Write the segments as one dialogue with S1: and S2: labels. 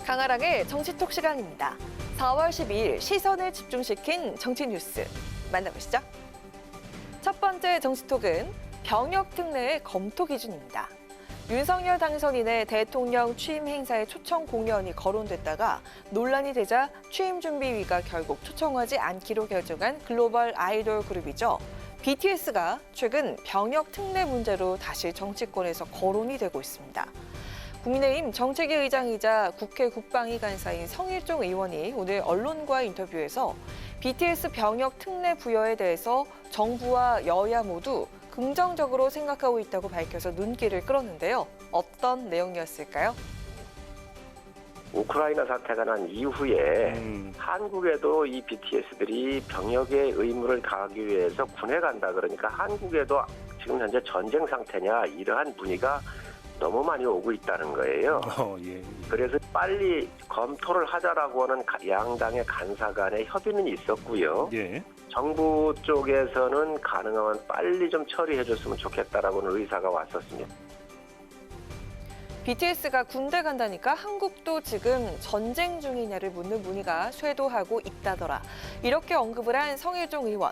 S1: 강아랑의 정치톡 시간입니다. 4월 12일 시선을 집중시킨 정치 뉴스 만나보시죠. 첫 번째 정치톡은 병역 특례의 검토 기준입니다. 윤석열 당선인의 대통령 취임 행사에 초청 공연이 거론됐다가 논란이 되자 취임준비위가 결국 초청하지 않기로 결정한 글로벌 아이돌 그룹이죠. BTS가 최근 병역 특례 문제로 다시 정치권에서 거론이 되고 있습니다. 국민의힘 정책위 의장이자 국회 국방위 간사인 성일종 의원이 오늘 언론과의 인터뷰에서 BTS 병역 특례 부여에 대해서 정부와 여야 모두 긍정적으로 생각하고 있다고 밝혀서 눈길을 끌었는데요. 어떤 내용이었을까요?
S2: 우크라이나 사태가 난 이후에 한국에도 이 BTS들이 병역의 의무를 다하기 위해서 군에 간다 그러니까 한국에도 지금 현재 전쟁 상태냐 이러한 문의가 너무 많이 오고 있다는 거예요.
S3: 예.
S2: 그래서 빨리 검토를 하자라고 하는 양당의 간사 간의 협의는 있었고요.
S3: 예.
S2: 정부 쪽에서는 가능하면 빨리 좀 처리해줬으면 좋겠다라고는 의사가 왔었습니다.
S1: BTS가 군대 간다니까 한국도 지금 전쟁 중이냐를 묻는 문의가 쇄도하고 있다더라. 이렇게 언급을 한 성일종 의원.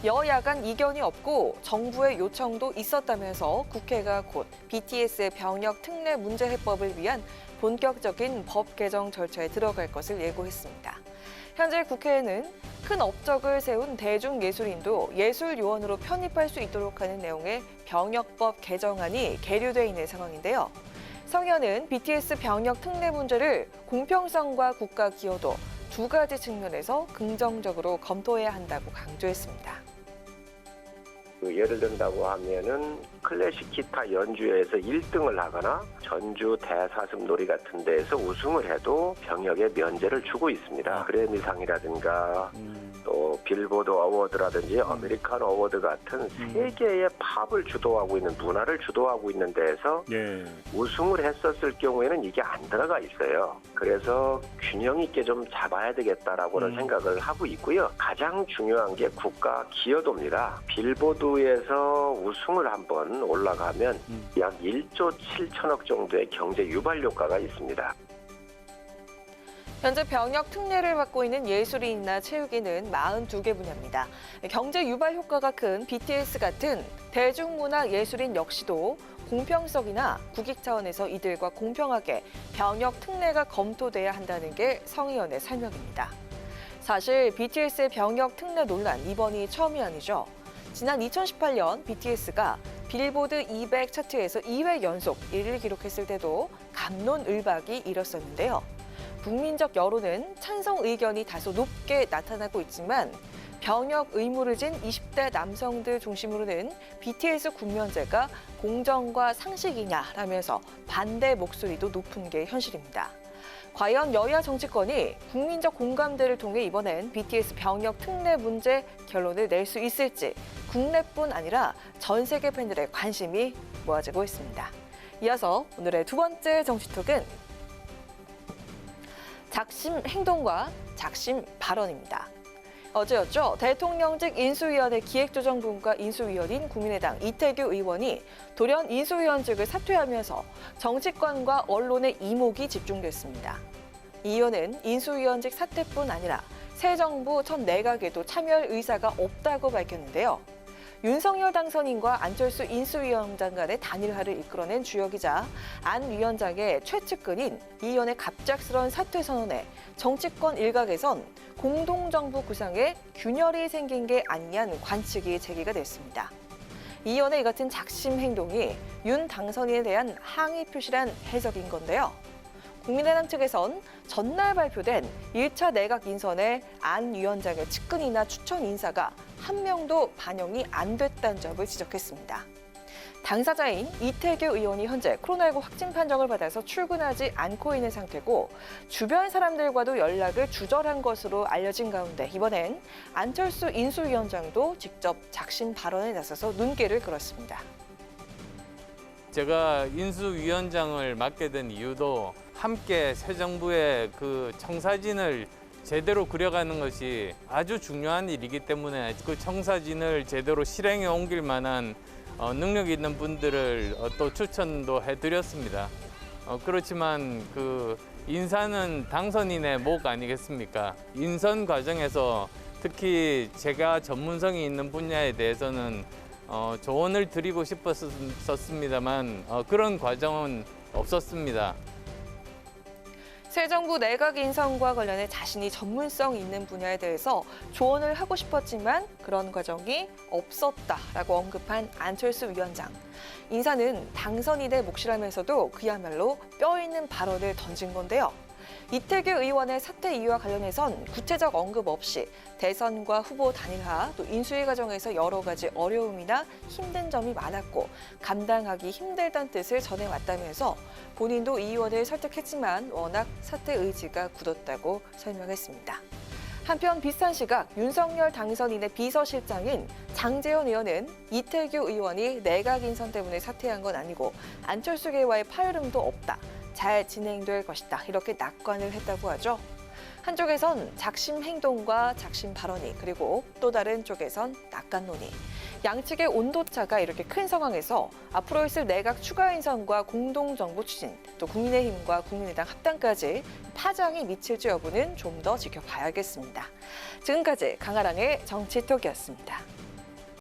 S1: 여야 간 이견이 없고 정부의 요청도 있었다면서 국회가 곧 BTS의 병역 특례 문제 해법을 위한 본격적인 법 개정 절차에 들어갈 것을 예고했습니다. 현재 국회에는 큰 업적을 세운 대중예술인도 예술요원으로 편입할 수 있도록 하는 내용의 병역법 개정안이 계류돼 있는 상황인데요. 성 의원은 BTS 병역 특례 문제를 공평성과 국가 기여도 두 가지 측면에서 긍정적으로 검토해야 한다고 강조했습니다.
S2: 예를 든다고 하면은 클래식 기타 연주회에서 1등을 하거나 전주 대사슴놀이 같은 데에서 우승을 해도 병역에 면제를 주고 있습니다. 그래미상이라든가 또 빌보드 어워드라든지 아메리칸 어워드 같은 세계의 팝을 주도하고 있는 문화를 주도하고 있는 데에서 우승을 했었을 경우에는 이게 안 들어가 있어요. 그래서 균형 있게 좀 잡아야 되겠다라고는 생각을 하고 있고요. 가장 중요한 게 국가 기여도입니다. 빌보드에서 우승을 한번 올라가면 약 1조 7천억 정도의 경제 유발 효과가 있습니다.
S1: 현재 병역 특례를 받고 있는 예술인이나 체육인은 42개 분야입니다. 경제 유발 효과가 큰 BTS 같은 대중문화 예술인 역시도 공평성이나 국익 차원에서 이들과 공평하게 병역 특례가 검토돼야 한다는 게 성 의원의 설명입니다. 사실 BTS의 병역 특례 논란 이번이 처음이 아니죠. 지난 2018년 BTS가 빌보드 200 차트에서 2회 연속 1위를 기록했을 때도 갑론을박이 일었었는데요. 국민적 여론은 찬성 의견이 다소 높게 나타나고 있지만 병역 의무를 진 20대 남성들 중심으로는 BTS 군면제가 공정과 상식이냐라면서 반대 목소리도 높은 게 현실입니다. 과연 여야 정치권이 국민적 공감대를 통해 이번엔 BTS 병역 특례 문제 결론을 낼 수 있을지 국내뿐 아니라 전 세계 팬들의 관심이 모아지고 있습니다. 이어서 오늘의 두 번째 정치톡은 작심 행동과 작심 발언입니다. 어제였죠. 대통령직 인수위원회 기획조정본부가 인수위원인 국민의당 이태규 의원이 돌연 인수위원직을 사퇴하면서 정치권과 언론의 이목이 집중됐습니다. 이 의원은 인수위원직 사퇴뿐 아니라 새 정부 첫 내각에도 참여할 의사가 없다고 밝혔는데요. 윤석열 당선인과 안철수 인수위원장 간의 단일화를 이끌어낸 주역이자 안 위원장의 최측근인 이 의원의 갑작스러운 사퇴 선언에 정치권 일각에선 공동정부 구상에 균열이 생긴 게 아니냐는 관측이 제기가 됐습니다. 이 의원의 이 같은 작심 행동이 윤 당선인에 대한 항의 표시란 해석인 건데요. 국민의당 측에선 전날 발표된 1차 내각 인선에 안 위원장의 측근이나 추천 인사가 한 명도 반영이 안 됐다는 점을 지적했습니다. 당사자인 이태규 의원이 현재 코로나19 확진 판정을 받아서 출근하지 않고 있는 상태고 주변 사람들과도 연락을 주절한 것으로 알려진 가운데 이번엔 안철수 인수위원장도 직접 작심 발언에 나서서 눈길을 끌었습니다.
S4: 제가 인수위원장을 맡게 된 이유도 함께 새 정부의 그 청사진을 제대로 그려가는 것이 아주 중요한 일이기 때문에 그 청사진을 제대로 실행에 옮길 만한 능력 있는 분들을 또 추천도 해드렸습니다. 그렇지만 그 인사는 당선인의 목 아니겠습니까? 인선 과정에서 특히 제가 전문성이 있는 분야에 대해서는 조언을 드리고 싶었습니다만 그런 과정은 없었습니다.
S1: 새 정부 내각 인선과 관련해 자신이 전문성 있는 분야에 대해서 조언을 하고 싶었지만 그런 과정이 없었다라고 언급한 안철수 위원장. 인사는 당선인의 몫이라면서도 그야말로 뼈 있는 발언을 던진 건데요. 이태규 의원의 사퇴 이유와 관련해선 구체적 언급 없이 대선과 후보 단일화, 또 인수위 과정에서 여러 가지 어려움이나 힘든 점이 많았고 감당하기 힘들다는 뜻을 전해왔다면서 본인도 이 의원을 설득했지만 워낙 사퇴 의지가 굳었다고 설명했습니다. 한편 비슷한 시각 윤석열 당선인의 비서실장인 장제원 의원은 이태규 의원이 내각 인선 때문에 사퇴한 건 아니고 안철수계와의 파열음도 없다. 잘 진행될 것이다. 이렇게 낙관을 했다고 하죠. 한쪽에선 작심 행동과 작심 발언이 그리고 또 다른 쪽에선 낙관론이. 양측의 온도차가 이렇게 큰 상황에서 앞으로 있을 내각 추가 인선과 공동정부 추진, 또 국민의힘과 국민의당 합당까지 파장이 미칠지 여부는 좀 더 지켜봐야겠습니다. 지금까지 강아랑의 정치톡이었습니다.